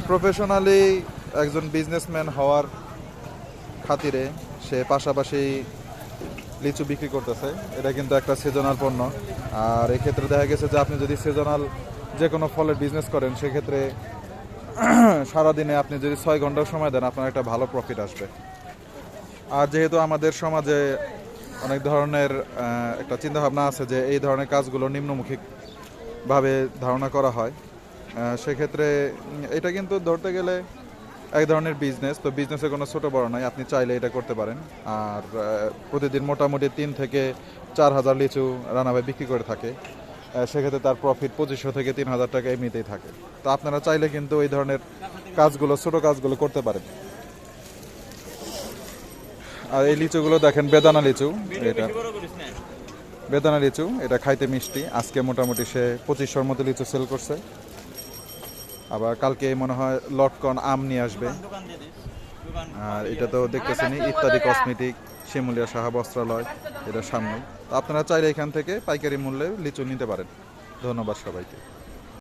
Professionally একজন businessman হওয়ার খাতিরে সে পাশাপাশি লিচু বিক্রি করতেছে। এটা কিন্তু একটা সিজনাল পণ্য। আর এক্ষেত্রে দেখা গেছে যে আপনি যদি সিজনাল যে কোনো ফলের বিজনেস করেন সেক্ষেত্রে সারাদিনে আপনি যদি 6 ঘন্টার সময় দেন আপনার একটা ভালো প্রফিট আসবে। আর যেহেতু আমাদের সমাজে অনেক ধরনের একটা চিন্তাভাবনা আছে যে এই ধরনের কাজগুলো নিম্নমুখীভাবে ধারণা করা হয়, সেক্ষেত্রে এটা কিন্তু ধরতে গেলে এক ধরনের বিজনেস। তো বিজনেসে কোনো ছোটো বড় নাই, আপনি চাইলে এটা করতে পারেন। আর প্রতিদিন মোটামুটি 3 থেকে 4 হাজার লিচু রানাভাই বিক্রি করে থাকে। সেক্ষেত্রে তার প্রফিট 2500 থেকে 3000 টাকা এমনিতেই থাকে। তো আপনারা চাইলে কিন্তু এই ধরনের কাজগুলো, ছোটো কাজগুলো করতে পারেন। আর এই লিচুগুলো দেখেন বেদানা লিচু, এটা বেদানা লিচু, এটা খাইতে মিষ্টি। আজকে মোটামুটি সে 2500-র মতো লিচু সেল করছে। আবার কালকে মনে হয় লটকন আম নিয়ে আসবে। আর এটা তো দেখতেছেনই ইত্যাদি কসমেটিক, শিমুলিয়া সাহা বস্ত্রালয়, এটা সামনে। তো আপনারা চাইলে এখান থেকে পাইকারি মূল্যে লিচু নিতে পারেন। ধন্যবাদ সবাইকে।